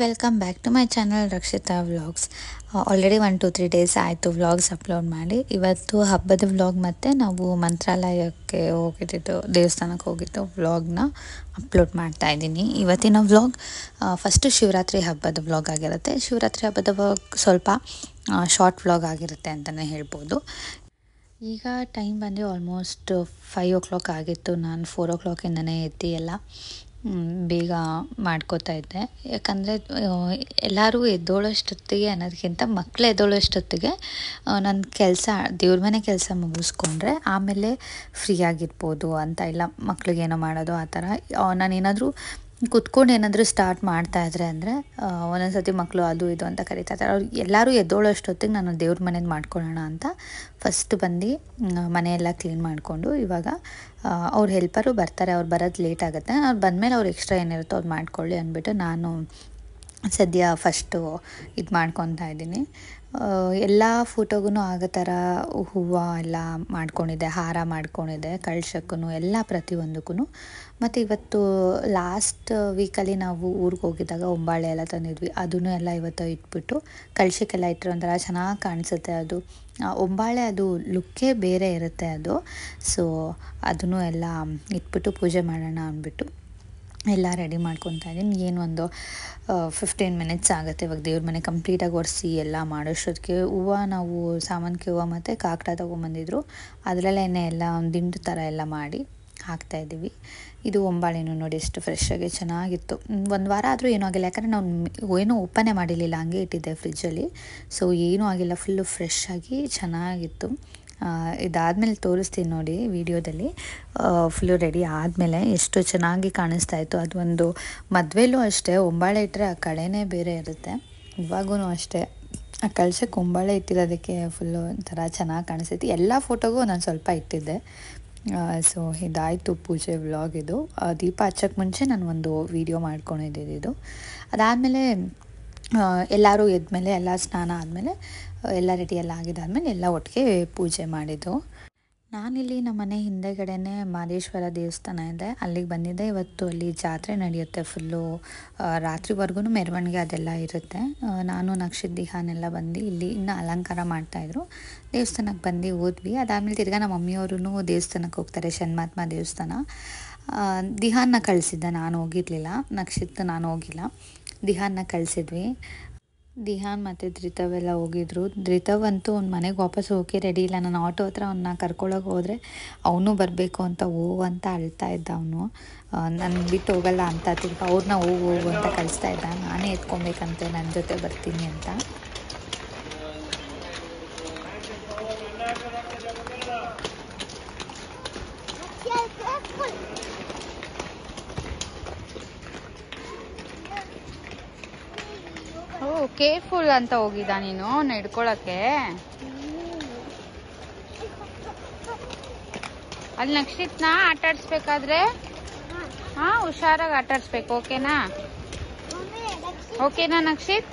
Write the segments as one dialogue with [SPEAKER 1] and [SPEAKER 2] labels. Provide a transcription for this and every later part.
[SPEAKER 1] Welcome back to my channel Rakshita vlogs. Already 1-2-3 days ಆಯಿತು vlogs upload ಮಾಡಿ. ಇವತ್ತು ಹಬ್ಬದ ವ್ಲಾಗ್ ಮತ್ತು ನಾವು ಮಂತ್ರಾಲಯಕ್ಕೆ ಹೋಗಿದ್ದು ದೇವಸ್ಥಾನಕ್ಕೆ ಹೋಗಿದ್ದು ವ್ಲಾಗ್ನ ಅಪ್ಲೋಡ್ ಮಾಡ್ತಾ ಇದ್ದೀನಿ. ಇವತ್ತಿನ ವ್ಲಾಗ್ ಫಸ್ಟು ಶಿವರಾತ್ರಿ ಹಬ್ಬದ ವ್ಲಾಗ್ ಆಗಿರುತ್ತೆ. ಶಿವರಾತ್ರಿ ಹಬ್ಬದ ವ್ಲಾಗ್ ಸ್ವಲ್ಪ ಶಾರ್ಟ್ ವ್ಲಾಗ್ ಆಗಿರುತ್ತೆ ಅಂತಲೇ ಹೇಳ್ಬೋದು. ಈಗ ಟೈಮ್ ಬಂದು ಆಲ್ಮೋಸ್ಟ್ 5 o'clock ಆಗಿತ್ತು. ನಾನು 4 o'clock-ಇಂದನೇ ಎದ್ದು ಎಲ್ಲ ಬೇಗ ಮಾಡ್ಕೋತಾ ಇದ್ದೆ. ಯಾಕಂದರೆ ಎಲ್ಲರೂ ಎದ್ದೋಳೋಷ್ಟೊತ್ತಿಗೆ ಅನ್ನೋದಕ್ಕಿಂತ ಮಕ್ಕಳು ಎದ್ದೋಳೋಷ್ಟೊತ್ತಿಗೆ ನನ್ನ ಕೆಲಸ ದೇವ್ರ ಮನೆ ಕೆಲಸ ಮುಗಿಸ್ಕೊಂಡ್ರೆ ಆಮೇಲೆ ಫ್ರೀ ಆಗಿರ್ಬೋದು ಅಂತ. ಇಲ್ಲ ಮಕ್ಳಿಗೇನೋ ಮಾಡೋದು ಆ ಥರ ನಾನೇನಾದರೂ ಕುತ್ಕೊಂಡು ಏನಾದರೂ ಸ್ಟಾರ್ಟ್ ಮಾಡ್ತಾಯಿದ್ರೆ ಅಂದರೆ ಒಂದೊಂದು ಸರ್ತಿ ಮಕ್ಕಳು ಅದು ಇದು ಅಂತ ಕರೀತಾ ಇರ್ತಾರೆ. ಅವ್ರು ಎಲ್ಲರೂ ಎದ್ದೋಳೋಷ್ಟೊತ್ತಿಗೆ ನಾನು ದೇವ್ರ ಮನೇದು ಮಾಡ್ಕೊಳ್ಳೋಣ ಅಂತ ಫಸ್ಟ್ ಬಂದು ಮನೆಯೆಲ್ಲ ಕ್ಲೀನ್ ಮಾಡಿಕೊಂಡು, ಇವಾಗ ಅವ್ರ ಹೆಲ್ಪರು ಬರ್ತಾರೆ. ಅವ್ರು ಬರೋದು ಲೇಟ್ ಆಗುತ್ತೆ. ಅವ್ರು ಬಂದಮೇಲೆ ಅವ್ರು ಎಕ್ಸ್ಟ್ರಾ ಏನಿರುತ್ತೋ ಅದು ಮಾಡ್ಕೊಳ್ಳಿ ಅಂದ್ಬಿಟ್ಟು ನಾನು ಸದ್ಯ ಫಸ್ಟು ಇದು ಮಾಡ್ಕೊತಾ ಇದ್ದೀನಿ. ಎಲ್ಲ ಫೋಟೋಗೂ ಆಗೋ ಥರ ಹೂವು ಎಲ್ಲ ಮಾಡ್ಕೊಂಡಿದ್ದೆ, ಹಾರ ಮಾಡ್ಕೊಂಡಿದ್ದೆ, ಕಳ್ಸಕ್ಕೂ ಎಲ್ಲ ಪ್ರತಿಯೊಂದಕ್ಕೂ. ಮತ್ತು ಇವತ್ತು ಲಾಸ್ಟ್ ವೀಕಲ್ಲಿ ನಾವು ಊರಿಗೆ ಹೋಗಿದ್ದಾಗ ಒಂಬಾಳೆ ಎಲ್ಲ ತಂದಿದ್ವಿ. ಅದನ್ನು ಎಲ್ಲ ಇವತ್ತು ಇಟ್ಬಿಟ್ಟು ಕಳ್ಸಕ್ಕೆಲ್ಲ ಇಟ್ಟರೆ ಒಂಥರ ಚೆನ್ನಾಗಿ ಕಾಣಿಸುತ್ತೆ. ಅದು ಒಂಬಾಳೆ ಅದು ಲುಕ್ಕೇ ಬೇರೆ ಇರುತ್ತೆ ಅದು. ಸೊ ಅದನ್ನು ಎಲ್ಲ ಇಟ್ಬಿಟ್ಟು ಪೂಜೆ ಮಾಡೋಣ ಅಂದ್ಬಿಟ್ಟು ಎಲ್ಲ ರೆಡಿ ಮಾಡ್ಕೊತಾ ಇದ್ದೀನಿ. ಏನೊಂದು 15 minutes ಆಗುತ್ತೆ ಇವಾಗ ದೇವ್ರ ಮನೆ ಕಂಪ್ಲೀಟಾಗಿ ಒರೆಸಿ ಎಲ್ಲ ಮಾಡೋಷ್ಟೊತ್ತಿಗೆ. ಹೂವು ನಾವು ಸಾಮಂತಿಗೆ ಹೂವು ಮತ್ತು ಕಾಕಡ ತೊಗೊಂಬಂದಿದ್ರು, ಅದರಲ್ಲೇ ಎಲ್ಲ ಒಂದು ದಿಂಡು ಥರ ಎಲ್ಲ ಮಾಡಿ ಹಾಕ್ತಾಯಿದ್ದೀವಿ. ಇದು ಒಂಬಾಳೆನೂ ನೋಡಿ ಎಷ್ಟು ಫ್ರೆಶ್ಶಾಗಿ ಚೆನ್ನಾಗಿತ್ತು. ಒಂದು ವಾರ ಆದರೂ ಏನೂ ಆಗಿಲ್ಲ, ಯಾಕಂದರೆ ನಾವು ಏನೂ ಓಪನೇ ಮಾಡಿರಲಿಲ್ಲ, ಹಂಗೆ ಇಟ್ಟಿದ್ದೆ ಫ್ರಿಜ್ಜಲ್ಲಿ. ಸೊ ಏನೂ ಆಗಿಲ್ಲ, ಫುಲ್ಲು ಫ್ರೆಶ್ಶಾಗಿ ಚೆನ್ನಾಗಿತ್ತು. ಇದಾದಮೇಲೆ ತೋರಿಸ್ತೀನಿ ನೋಡಿ ವಿಡಿಯೋದಲ್ಲಿ. ಫುಲ್ಲು ರೆಡಿ ಆದಮೇಲೆ ಎಷ್ಟು ಚೆನ್ನಾಗಿ ಕಾಣಿಸ್ತಾ ಇತ್ತು. ಅದು ಒಂದು ಮದುವೆಲೂ ಅಷ್ಟೇ ಒಂಬಾಳೆ ಇಟ್ಟರೆ ಆ ಕಳೆನೇ ಬೇರೆ ಇರುತ್ತೆ. ಇವಾಗೂ ಅಷ್ಟೇ ಆ ಕಳ್ಸಕ್ಕೆ ಒಂಬಾಳೆ ಇಟ್ಟಿರೋದಕ್ಕೆ ಫುಲ್ಲು ಒಂಥರ ಚೆನ್ನಾಗಿ ಕಾಣಿಸ್ತೈತಿ. ಎಲ್ಲ ಫೋಟೋಗೂ ನಾನು ಸ್ವಲ್ಪ ಇಟ್ಟಿದ್ದೆ. ಸೊ ಇದಾಯಿತು ಪೂಜೆ ವ್ಲಾಗ್. ಇದು ದೀಪ ಹಚ್ಚೋಕ್ಕೆ ಮುಂಚೆ ನಾನು ಒಂದು ವಿಡಿಯೋ ಮಾಡ್ಕೊಂಡಿದ್ದಿದ್ದು ಇದು. ಅದಾದಮೇಲೆ ಎಲ್ಲರೂ ಎದ್ಮೇಲೆ ಎಲ್ಲ ಸ್ನಾನ ಆದಮೇಲೆ ಎಲ್ಲ ರೆಡಿ ಎಲ್ಲ ಆಗಿದ್ದಾದಮೇಲೆ ಎಲ್ಲ ಒಟ್ಟಿಗೆ ಪೂಜೆ ಮಾಡಿದ್ದು. ನಾನಿಲ್ಲಿ ನಮ್ಮ ಮನೆ ಹಿಂದೆಗಡೆನೇ ಮಹದೇಶ್ವರ ದೇವಸ್ಥಾನ ಇದೆ, ಅಲ್ಲಿಗೆ ಬಂದಿದ್ದೆ. ಇವತ್ತು ಅಲ್ಲಿ ಜಾತ್ರೆ ನಡೆಯುತ್ತೆ ಫುಲ್ಲು ರಾತ್ರಿವರೆಗೂ ಮೆರವಣಿಗೆ ಅದೆಲ್ಲ ಇರುತ್ತೆ. ನಾನು ನಕ್ಷಿತ್ ದಿಹಾನೆಲ್ಲ ಬಂದು ಇಲ್ಲಿ ಇನ್ನೂ ಅಲಂಕಾರ ಮಾಡ್ತಾಯಿದ್ರು. ದೇವಸ್ಥಾನಕ್ಕೆ ಬಂದು ಹೋದ್ವಿ. ಅದಾದಮೇಲೆ ತಿರ್ಗಾ ನಮ್ಮ ಮಮ್ಮಿಯವ್ರೂ ದೇವಸ್ಥಾನಕ್ಕೆ ಹೋಗ್ತಾರೆ, ಶನ್ಮಾತ್ಮ ದೇವಸ್ಥಾನ. ದಿಹಾನ್ನ ಕಳಿಸಿದ್ದೆ, ನಾನು ಹೋಗಿರಲಿಲ್ಲ. ನಕ್ಷಿತ್ ನಾನು ಹೋಗಿಲ್ಲ, ದಿಹಾನ್ನ ಕಳಿಸಿದ್ವಿ. ದಿಹಾನ್ ಮತ್ತು ಧೃತವೆಲ್ಲ ಹೋಗಿದ್ರು. ಧೃತವಂತೂ ಅವ್ನ ಮನೆಗೆ ವಾಪಸ್ ಹೋಗೋಕ್ಕೆ ರೆಡಿ ಇಲ್ಲ. ನಾನು ಆಟೋ ಹತ್ರ ಅವನ್ನ ಕರ್ಕೊಳ್ಳೋಕೆ ಹೋದರೆ ಅವನು ಬರಬೇಕು ಅಂತ ಅಂತ ಅಳ್ತಾ ಇದ್ದ. ಅವನು ನನ್ನ ಬಿಟ್ಟು ಹೋಗಲ್ಲ ಅಂತ ತಿರ್ಗಿ ಅವ್ರನ್ನ ಹೋಗು ಅಂತ ಕಳಿಸ್ತಾ ಇದ್ದ. ನಾನೇ ಎತ್ಕೊಬೇಕಂತೆ, ನನ್ನ ಜೊತೆ ಬರ್ತೀನಿ ಅಂತ. ಕೇರ್ಫುಲ್ ಅಂತ ಹೋಗಿದ್ದ ನೀನು ಹಿಡ್ಕೊಳಕ್ಕೆ. ಅಲ್ಲಿ ನಕ್ಷಿತ್ನ ಆಟ ಆಡಿಸ್ಬೇಕಾದ್ರೆ ಹುಷಾರಾಗಿ ಆಟ ಆಡಿಸ್ಬೇಕು. ಓಕೆನಾ? ಓಕೆನಾ ನಕ್ಷಿತ್?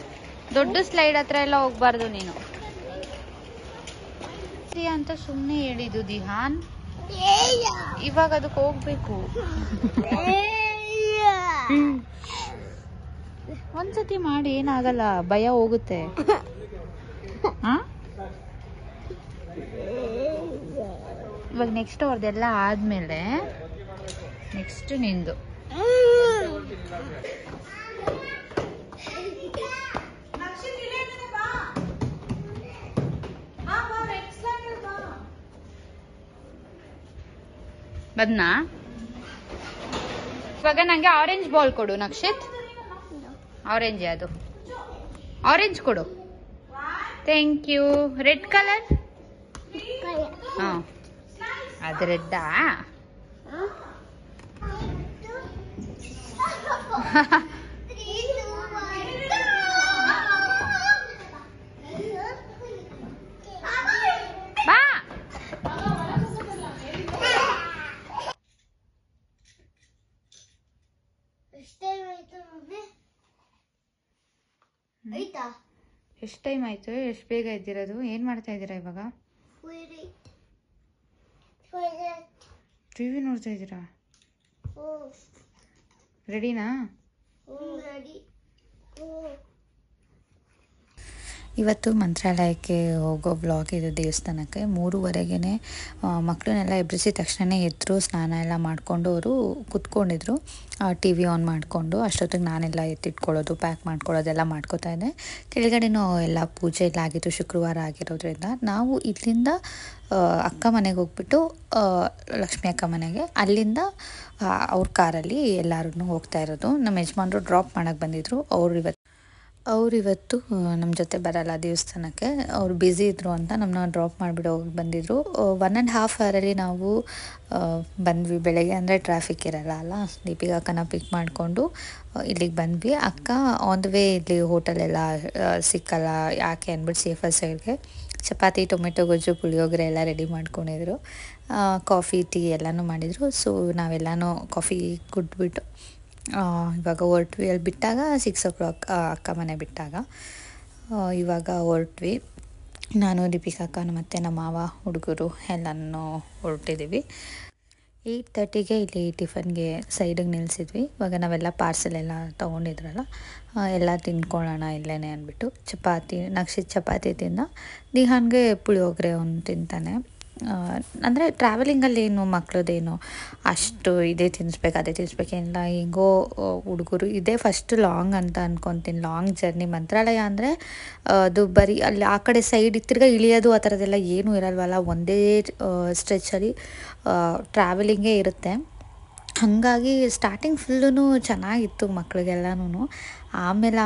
[SPEAKER 1] ದೊಡ್ಡ ಸ್ಲೈಡ್ ಹತ್ರ ಎಲ್ಲ ಹೋಗ್ಬಾರ್ದು ನೀನು ಅಂತ ಸುಮ್ಮನೆ ಹೇಳಿದ್ದು ದಿಹಾನ್. ಇವಾಗ ಅದಕ್ಕೆ ಹೋಗ್ಬೇಕು. ಒಂದ್ಸತಿ ಮಾಡಿ ಏನಾಗಲ್ಲ, ಭಯ ಹೋಗುತ್ತೆ. ಇವಾಗ ನೆಕ್ಸ್ಟ್ ಅವ್ರದ್ದೆಲ್ಲ ಆದ್ಮೇಲೆ ನೆಕ್ಸ್ಟ್ ನಿಂದು. ಬದ್ನಾ? ಇವಾಗ ನಂಗೆ ಆರೆಂಜ್ ಬಾಲ್ ಕೊಡು ನಕ್ಷಿತ್. ಆರೆಂಜ್, ಅದು ಆರೆಂಜ್ ಕೊಡು. Thank you. Red colour? ಹಾಂ, ಅದು ರೆಡ್ಡಾ? ಬಾ. ಎಷ್ಟು ಟೈಮ್ ಆಯ್ತು? ಎಷ್ಟು ಬೇಗ ಇದ್ದಿರೋದು? ಏನ್ ಮಾಡ್ತಾ ಇದ್ದೀರಾ ಇವಾಗ? ಟಿವಿ ನೋಡ್ತಾ ಇದ್ದೀರಾ? ರೆಡಿನಾ? ಇವತ್ತು ಮಂತ್ರಾಲಯಕ್ಕೆ ಹೋಗೋ ವ್ಲಾಗ್ ಇದು. ದೇವಸ್ಥಾನಕ್ಕೆ 3:30ಗೆ ಮಕ್ಕಳನ್ನೆಲ್ಲ ಎಬ್ಬಿಸಿದ ತಕ್ಷಣ ಎದ್ರು, ಸ್ನಾನ ಎಲ್ಲ ಮಾಡಿಕೊಂಡು ಅವರು ಕುತ್ಕೊಂಡಿದ್ರು ಟಿ ವಿ ಆನ್ ಮಾಡಿಕೊಂಡು. ಅಷ್ಟೊತ್ತಿಗೆ ನಾನೆಲ್ಲ ಎತ್ತಿಟ್ಕೊಳ್ಳೋದು, ಪ್ಯಾಕ್ ಮಾಡ್ಕೊಳ್ಳೋದೆಲ್ಲ ಮಾಡ್ಕೋತಾ ಇದ್ದೆ. ಕೆಳಗಡೆನೂ ಎಲ್ಲ ಪೂಜೆ ಎಲ್ಲ ಆಗಿತ್ತು, ಶುಕ್ರವಾರ ಆಗಿರೋದ್ರಿಂದ. ನಾವು ಇಲ್ಲಿಂದ ಅಕ್ಕ ಮನೆಗೆ ಹೋಗ್ಬಿಟ್ಟು ಲಕ್ಷ್ಮಿ ಅಕ್ಕ ಮನೆಗೆ, ಅಲ್ಲಿಂದ ಅವ್ರ ಕಾರಲ್ಲಿ ಎಲ್ಲರೂ ಹೋಗ್ತಾ ಇರೋದು. ನಮ್ಮ ಯಜಮಾನ್ರು ಡ್ರಾಪ್ ಮಾಡೋಕ್ಕೆ ಬಂದಿದ್ರು. ಅವರಿವತ್ತು ನಮ್ಮ ಜೊತೆ ಬರಲ್ಲ ದೇವಸ್ಥಾನಕ್ಕೆ, ಅವ್ರು ಬ್ಯುಸಿ ಇದ್ದರು ಅಂತ ನಮ್ಮನ್ನ ಡ್ರಾಪ್ ಮಾಡಿಬಿಟ್ಟು ಹೋಗಿ ಬಂದಿದ್ದರು. 1.5 ಅವರಲ್ಲಿ ನಾವು ಬಂದ್ವಿ. ಬೆಳಗ್ಗೆ ಅಂದರೆ ಟ್ರಾಫಿಕ್ ಇರಲ್ಲ ಅಲ್ಲ. ದೀಪಿಕಾ ಅಕ್ಕನ ಪಿಕ್ ಮಾಡಿಕೊಂಡು ಇಲ್ಲಿಗೆ ಬಂದ್ವಿ. ಅಕ್ಕ ಆನ್ ದ ವೇ ಇಲ್ಲಿ ಹೋಟೆಲೆಲ್ಲ ಸಿಕ್ಕಲ್ಲ ಯಾಕೆ ಅಂದ್ಬಿಟ್ಟು ಸೇಫರ್ ಸೈಡ್ಗೆ ಚಪಾತಿ, ಟೊಮೆಟೊ ಗೊಜ್ಜು, ಪುಳಿಯೋಗರೆ ಎಲ್ಲ ರೆಡಿ ಮಾಡ್ಕೊಂಡಿದ್ರು. ಕಾಫಿ, ಟೀ ಎಲ್ಲನೂ ಮಾಡಿದರು. ಸೊ ನಾವೆಲ್ಲನೂ ಕಾಫಿ ಕುಡ್ಬಿಟ್ಟು ಇವಾಗ ಹೊರಟ್ವಿ. ಅಲ್ಲಿ ಬಿಟ್ಟಾಗ 6 o'clock ಅಕ್ಕ ಮನೆ ಬಿಟ್ಟಾಗ ಇವಾಗ ಹೊರಟ್ವಿ. ನಾನು, ದೀಪಿಕಾ ಅಕ್ಕ ಮತ್ತು ನಮ್ಮ ಮಾವ, ಹುಡುಗರು ಎಲ್ಲನೂ ಹೊರಟಿದ್ದೀವಿ. 8:30ಗೆ ಇಲ್ಲಿ ಟಿಫನ್ಗೆ ಸೈಡಿಗೆ ನಿಲ್ಲಿಸಿದ್ವಿ. ಇವಾಗ ನಾವೆಲ್ಲ ಪಾರ್ಸೆಲ್ ಎಲ್ಲ ತೊಗೊಂಡಿದ್ರಲ್ಲ, ಎಲ್ಲ ತಿನ್ಕೊಳ್ಳೋಣ ಇಲ್ಲೇ ಅಂದ್ಬಿಟ್ಟು ನಕ್ಷಿತ್ ಚಪಾತಿ ತಿಂದ. ದಿಹಾನ್ಗೆ ಪುಳಿಯೋಗರೆ ಅವ್ನು ತಿಂತಾನೆ. ಅಂದರೆ ಟ್ರಾವೆಲಿಂಗಲ್ಲಿ ಏನು ಮಕ್ಕಳದೇನು ಅಷ್ಟು ಇದೇ ತಿನ್ನಿಸ್ಬೇಕು ಅದೇ ತಿನ್ನಿಸ್ಬೇಕೇನಿಲ್ಲ. ಹಿಂಗೋ ಹುಡುಗರು ಇದೇ ಫಸ್ಟ್ ಲಾಂಗ್ ಅಂತ ಅಂದ್ಕೊತೀನಿ, ಲಾಂಗ್ ಜರ್ನಿ. ಮಂತ್ರಾಲಯ ಅಂದರೆ ಅದು ಬರೀ ಅಲ್ಲಿ ಆ ಕಡೆ ಸೈಡ್ ತಿರ್ಗಾ ಇಳಿಯೋದು ಆ ಥರದ್ದೆಲ್ಲ ಏನೂ ಇರಲ್ವಲ್ಲ, ಒಂದೇ ಸ್ಟ್ರೆಚ್ಚಲ್ಲಿ ಟ್ರಾವೆಲಿಂಗೇ ಇರುತ್ತೆ. ಹಾಗಾಗಿ ಸ್ಟಾರ್ಟಿಂಗ್ ಫುಲ್ಲೂ ಚೆನ್ನಾಗಿತ್ತು ಮಕ್ಕಳಿಗೆಲ್ಲನೂ. ಆಮೇಲೆ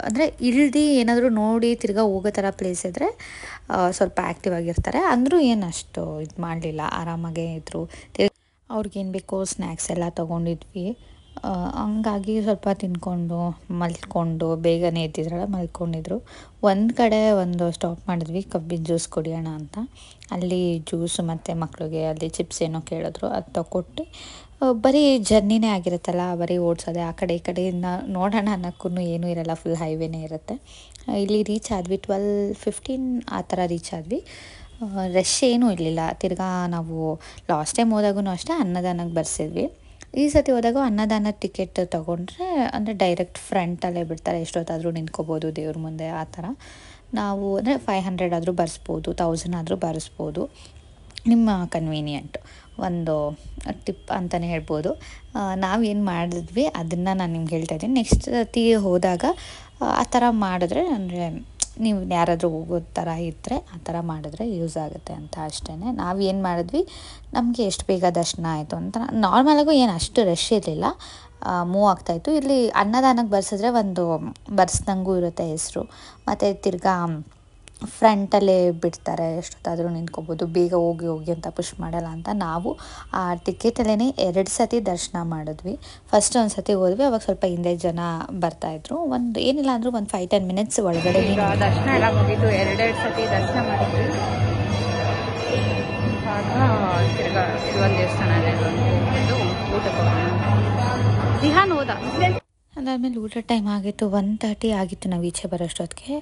[SPEAKER 1] ಅಂದರೆ ಇಳ್ದು ಏನಾದರೂ ನೋಡಿ ತಿರ್ಗಾ ಹೋಗೋ ಥರ ಪ್ಲೇಸ್ ಇದ್ದರೆ ಸ್ವಲ್ಪ ಆ್ಯಕ್ಟಿವ್ ಆಗಿರ್ತಾರೆ. ಅಂದರೂ ಏನು ಅಷ್ಟು ಇದು ಮಾಡಲಿಲ್ಲ, ಆರಾಮಾಗೇ ಇದ್ದರು. ಅವ್ರಿಗೇನು ಬೇಕೋ ಸ್ನ್ಯಾಕ್ಸ್ ಎಲ್ಲ ತೊಗೊಂಡಿದ್ವಿ. ಹಂಗಾಗಿ ಸ್ವಲ್ಪ ತಿಂದ್ಕೊಂಡು ಮಲ್ಕೊಂಡು, ಬೇಗನೆ ಎದ್ದಿದ್ರಲ್ಲ ಮಲ್ಕೊಂಡಿದ್ರು. ಒಂದು ಕಡೆ ಸ್ಟಾಪ್ ಮಾಡಿದ್ವಿ, ಕಬ್ಬಿನ ಜ್ಯೂಸ್ ಕುಡಿಯೋಣ ಅಂತ. ಅಲ್ಲಿ ಜ್ಯೂಸು ಮತ್ತು ಮಕ್ಕಳಿಗೆ ಅಲ್ಲಿ ಚಿಪ್ಸ್ ಏನೋ ಕೇಳಿದ್ರು, ಅದು ತಗೊಟ್ಟು. ಬರೀ ಜರ್ನಿನೇ ಆಗಿರುತ್ತಲ್ಲ, ಬರೀ ಓಡಿಸೋದೆ ಆ ಕಡೆ ಈ ಕಡೆಯಿಂದ ನೋಡೋಣ ಅನ್ನೋಕ್ಕೂ ಏನೂ ಇರಲ್ಲ, ಫುಲ್ ಹೈವೇನೇ ಇರುತ್ತೆ. ಇಲ್ಲಿ ರೀಚ್ ಆದ್ವಿ 12:15 ಆ ಥರ ರೀಚ್ ಆದ್ವಿ. ರಶ್ ಏನೂ ಇರಲಿಲ್ಲ. ತಿರ್ಗಾ ನಾವು ಲಾಸ್ಟ್ ಟೈಮ್ ಹೋದಾಗೂ ಅಷ್ಟೇ ಅನ್ನದಾನಕ್ಕೆ ಬರ್ಸಿದ್ವಿ. ಈ ಸತಿ ಹೋದಾಗ ಅನ್ನದಾನದ ಟಿಕೆಟ್ ತೊಗೊಂಡ್ರೆ ಅಂದರೆ ಡೈರೆಕ್ಟ್ ಫ್ರಂಟಲ್ಲೇ ಬಿಡ್ತಾರೆ, ಎಷ್ಟೊತ್ತಾದರೂ ನಿಂತ್ಕೋಬೋದು ದೇವ್ರ ಮುಂದೆ ಆ ಥರ. ನಾವು ಅಂದರೆ 500 ಆದರೂ ಬರ್ಸ್ಬೋದು, 1000 ಆದರೂ ಬರ್ಸ್ಬೋದು, ನಿಮ್ಮ ಕನ್ವೀನಿಯೆಂಟು. ಒಂದು ಟಿಪ್ ಅಂತಲೇ ಹೇಳ್ಬೋದು. ನಾವೇನು ಮಾಡಿದ್ವಿ ಅದನ್ನು ನಾನು ನಿಮ್ಗೆ ಹೇಳ್ತಾ ಇದ್ದೀನಿ. ನೆಕ್ಸ್ಟ್ ಸತಿ ಹೋದಾಗ ಆ ಥರ ಮಾಡಿದ್ರೆ, ಅಂದರೆ ನೀವು ಯಾರಾದರೂ ಹೋಗೋ ಥರ ಇದ್ದರೆ ಆ ಥರ ಮಾಡಿದ್ರೆ ಯೂಸ್ ಆಗುತ್ತೆ ಅಂತ ಅಷ್ಟೇ. ನಾವು ಏನು ಮಾಡಿದ್ವಿ, ನಮಗೆ ಎಷ್ಟು ಬೇಗ ದರ್ಶನ ಆಯಿತು ಅಂತ. ನಾರ್ಮಲಾಗೂ ಏನು ಅಷ್ಟು ರಶ್ ಇರಲಿಲ್ಲ, ಮೂವ್ ಆಗ್ತಾಯಿತ್ತು. ಇಲ್ಲಿ ಅನ್ನದಾನಕ್ಕೆ ಬರ್ಸಿದ್ರೆ ಒಂದು ಬರ್ಸ್ದಂಗೂ ಇರುತ್ತೆ ಹೆಸರು. ಮತ್ತು ತಿರ್ಗಾ ಫ್ರಂಟಲ್ಲೇ ಬಿಡ್ತಾರೆ, ಎಷ್ಟೊತ್ತಾದರೂ ನಿಂತ್ಕೋಬೋದು, ಬೇಗ ಹೋಗಿ ಅಂತ ಪುಷ್ ಮಾಡಲ್ಲ ಅಂತ. ನಾವು ಆ ಟಿಕೆಟಲ್ಲೇ 2 ಸತಿ ದರ್ಶನ ಮಾಡಿದ್ವಿ. ಫಸ್ಟ್ ಒಂದು ಸತಿ ಹೋದ್ವಿ, ಅವಾಗ ಸ್ವಲ್ಪ ಹಿಂದೆ ಜನ ಬರ್ತಾಯಿದ್ರು. ಏನಿಲ್ಲ ಅಂದರೂ ಒಂದು 5-10 ಮಿನಿಟ್ಸ್ ಒಳಗಡೆ ದರ್ಶನ ಎಲ್ಲ ಮುಗಿತು. 2 ಸತಿ ದರ್ಶನ ಮಾಡಿದ್ವಿ. ತಿರ್ಗಾ ಇದೊಂದು ದೇವಸ್ಥಾನನೇ ಹೋಗ್ಬಿಟ್ಟು ಊಟಕ್ಕೆ ಹೋಗೋಣ. ದಿಹಾನ್ ಹೋದ. ಅದಾದಮೇಲೆ ಊಟ ಟೈಮ್ ಆಗಿತ್ತು, 1:30 ಆಗಿತ್ತು ನಾವು ಈಚೆ ಬರೋಷ್ಟೊತ್ತಿಗೆ.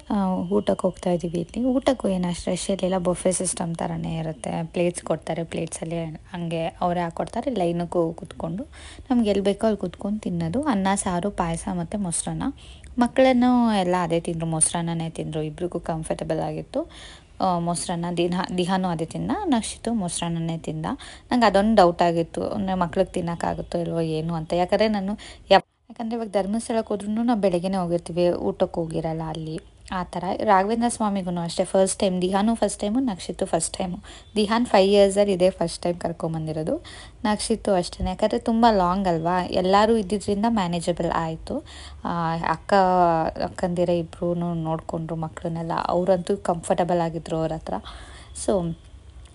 [SPEAKER 1] ಊಟಕ್ಕೆ ಹೋಗ್ತಾ ಇದ್ದೀವಿ. ಇಲ್ಲಿ ಊಟಕ್ಕೂ ಏನು ಅಷ್ಟು ರಶ್ ಇರಲಿಲ್ಲ, ಬೊಫೆ ಸಿಸ್ಟಮ್ ಥರನೇ ಇರುತ್ತೆ. ಪ್ಲೇಟ್ಸ್ ಕೊಡ್ತಾರೆ, ಪ್ಲೇಟ್ಸಲ್ಲಿ ಹಂಗೆ ಅವರೇ ಹಾಕ್ಕೊಡ್ತಾರೆ. ಲೈನಕ್ಕೂ ಕೂತ್ಕೊಂಡು ನಮ್ಗೆ ಎಲ್ಲಿ ಬೇಕೋ ಅಲ್ಲಿ ಕೂತ್ಕೊಂಡು ತಿನ್ನೋದು. ಅನ್ನ, ಸಾರು, ಪಾಯಸ ಮತ್ತು ಮೊಸರನ್ನ. ಮಕ್ಕಳನ್ನು ಎಲ್ಲ ಅದೇ ತಿಂದರು, ಮೊಸರನ್ನನೇ ತಿಂದರು. ಇಬ್ರಿಗೂ ಕಂಫರ್ಟಬಲ್ ಆಗಿತ್ತು. ಮೊಸರನ್ನ ದಿಹಾನು ಅದೇ ತಿಂದ, ನಕ್ಷಿತು ಮೊಸರನ್ನೇ ತಿಂದ. ನಂಗೆ ಅದೊಂದು ಡೌಟ್ ಆಗಿತ್ತು, ಅಂದರೆ ಮಕ್ಳಿಗೆ ತಿನ್ನೋಕ್ಕಾಗುತ್ತೋ ಇಲ್ವೋ ಏನು ಅಂತ. ಯಾಕಂದರೆ ಇವಾಗ ಧರ್ಮಸ್ಥಳಕ್ಕೆ ಹೋದ್ರೂ ನಾವು ಬೆಳಗ್ಗೆನೇ ಹೋಗಿರ್ತೀವಿ, ಊಟಕ್ಕೆ ಹೋಗಿರಲ್ಲ ಅಲ್ಲಿ ಆ ಥರ. ರಾಘವೇಂದ್ರ ಸ್ವಾಮಿಗೂ ಅಷ್ಟೇ first time, Dihaan first time, Nakshit first time. Dihaan 5 ಇಯರ್ಸಲ್ಲಿ ಇದೇ ಫಸ್ಟ್ ಟೈಮ್ ಕರ್ಕೊಂಬಂದಿರೋದು. ನಕ್ಷಿತು ಅಷ್ಟೇ, ಯಾಕಂದರೆ ತುಂಬ ಲಾಂಗ್ ಅಲ್ವಾ, ಎಲ್ಲರೂ ಇದ್ದಿದ್ದರಿಂದ ಮ್ಯಾನೇಜಬಲ್ ಆಯಿತು. ಅಕ್ಕಂದಿರ ಇಬ್ಬರೂ ನೋಡಿಕೊಂಡ್ರು ಮಕ್ಕಳನ್ನೆಲ್ಲ, ಅವರಂತೂ ಕಂಫರ್ಟಬಲ್ ಆಗಿದ್ರು ಅವ್ರ ಹತ್ರ. ಸೊ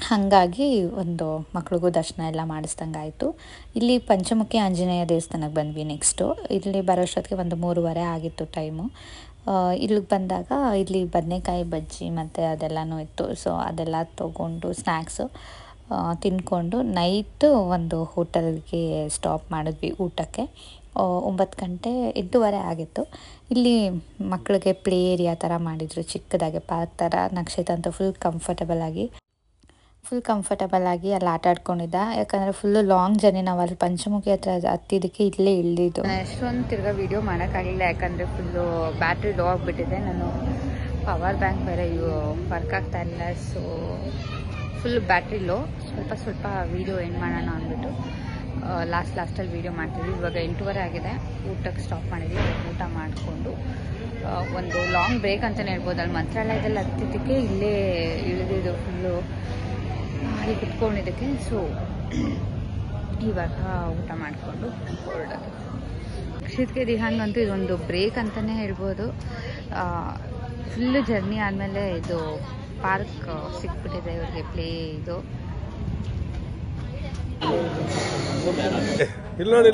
[SPEAKER 1] ಹಾಗಾಗಿ ಮಕ್ಳಿಗೂ ದರ್ಶನ ಎಲ್ಲ ಮಾಡಿಸ್ದಂಗೆ ಆಯಿತು. ಇಲ್ಲಿ ಪಂಚಮುಖಿ ಆಂಜನೇಯ ದೇವಸ್ಥಾನಕ್ಕೆ ಬಂದ್ವಿ ನೆಕ್ಸ್ಟು. ಇಲ್ಲಿ ಬರೋಷ್ಟೊತ್ತಿಗೆ 3:30 ಆಗಿತ್ತು ಟೈಮು. ಇಲ್ಲಿಗೆ ಬಂದಾಗ ಇಲ್ಲಿ ಬದನೆಕಾಯಿ ಬಜ್ಜಿ ಮತ್ತು ಅದೆಲ್ಲನೂ ಇತ್ತು. ಸೊ ಅದೆಲ್ಲ ತೊಗೊಂಡು ಸ್ನ್ಯಾಕ್ಸು ತಿಂದ್ಕೊಂಡು ನೈಟು ಒಂದು ಹೋಟೆಲ್ಗೆ ಸ್ಟಾಪ್ ಮಾಡಿದ್ವಿ ಊಟಕ್ಕೆ. 9 ಗಂಟೆ 8:30 ಆಗಿತ್ತು. ಇಲ್ಲಿ ಮಕ್ಕಳಿಗೆ ಪ್ಲೇ ಏರಿಯಾ ಥರ ಮಾಡಿದರು, ಚಿಕ್ಕದಾಗೆ ಪಾರ್ಕ್ ಥರ. ನಕ್ಷಿತ್ ಅಂತೂ ಫುಲ್ ಕಂಫರ್ಟಬಲ್ ಆಗಿ ಫುಲ್ ಕಂಫರ್ಟಬಲ್ ಆಗಿ ಅಲ್ಲಿ ಆಟ ಆಡ್ಕೊಂಡಿದ್ದ. ಯಾಕಂದರೆ ಫುಲ್ಲು ಲಾಂಗ್ ಜರ್ನಿ, ನಾವು ಅಲ್ಲಿ ಪಂಚಮುಖಿ ಹತ್ರ ಹತ್ತಿದ್ದಕ್ಕೆ ಇಲ್ಲೇ ಇಳಿದಿದ್ದು. ಎಷ್ಟೊಂದು ತಿರ್ಗಾ ವೀಡಿಯೋ ಮಾಡೋಕ್ಕಾಗಲಿಲ್ಲ, ಯಾಕಂದರೆ ಫುಲ್ಲು ಬ್ಯಾಟ್ರಿ ಲೋ ಆಗಿಬಿಟ್ಟಿದೆ. ನಾನು ಪವರ್ ಬ್ಯಾಂಕ್ ಬೇರೆ ವರ್ಕ್ ಆಗ್ತಾ ಇಲ್ಲ, ಸೊ ಫುಲ್ ಬ್ಯಾಟ್ರಿ ಲೋ. ಸ್ವಲ್ಪ ವೀಡಿಯೋ ಎಂಡ್ ಮಾಡೋಣ ಅಂದ್ಬಿಟ್ಟು ಲಾಸ್ಟಲ್ಲಿ ವೀಡಿಯೋ ಮಾಡ್ತೀವಿ. ಇವಾಗ 8:30 ಆಗಿದೆ, ಊಟಕ್ಕೆ ಸ್ಟಾಪ್ ಮಾಡಿದ್ವಿ. ಊಟ ಮಾಡಿಕೊಂಡು ಒಂದು ಲಾಂಗ್ ಬ್ರೇಕ್ ಅಂತಲೇ ಹೇಳ್ಬೋದು. ಅಲ್ಲಿ ಮಂತ್ರಾಲಯದಲ್ಲಿ ಹತ್ತಿದ್ದಕ್ಕೆ ಇಲ್ಲೇ ಇಳಿದಿದ್ದು, ಫುಲ್ಲು ಅಲ್ಲಿ ಕುತ್ಕೊಂಡಿದ್ದಕ್ಕೆ. ಸೊ ಇವಾಗ ಊಟ ಮಾಡಿಕೊಂಡು ಹೊರಡೋದು. ರಕ್ಷಿತ್ಗೆ ದಿಹಾಂಗಂತೂ ಇದೊಂದು ಬ್ರೇಕ್ ಅಂತಲೇ ಹೇಳ್ಬೋದು. ಫುಲ್ಲು ಜರ್ನಿ ಆದಮೇಲೆ ಇದು ಪಾರ್ಕ್ ಸಿಕ್ಬಿಟ್ಟಿದೆ ಇವ್ರಿಗೆ, ಪ್ಲೇ ಇದು.
[SPEAKER 2] ಇಲ್ಲಿ ನೋಡಿ,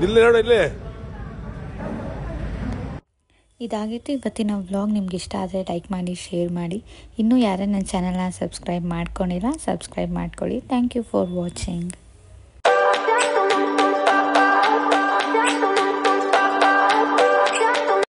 [SPEAKER 2] ಇಲ್ಲಿ ನೋಡಿ, ಇಲ್ಲಿ.
[SPEAKER 1] ಇದಾಗಿತ್ತು ಇವತ್ತಿನ ವ್ಲಾಗ್. ನಿಮ್ಗೆ ಇಷ್ಟ ಆದರೆ ಲೈಕ್ ಮಾಡಿ, ಶೇರ್ ಮಾಡಿ. ಇನ್ನೂ ಯಾರೇ ನನ್ನ ಚಾನಲ್ನ ಸಬ್ಸ್ಕ್ರೈಬ್ ಮಾಡ್ಕೊಂಡಿಲ್ಲ, ಸಬ್ಸ್ಕ್ರೈಬ್ ಮಾಡ್ಕೊಳ್ಳಿ. Thank you for watching.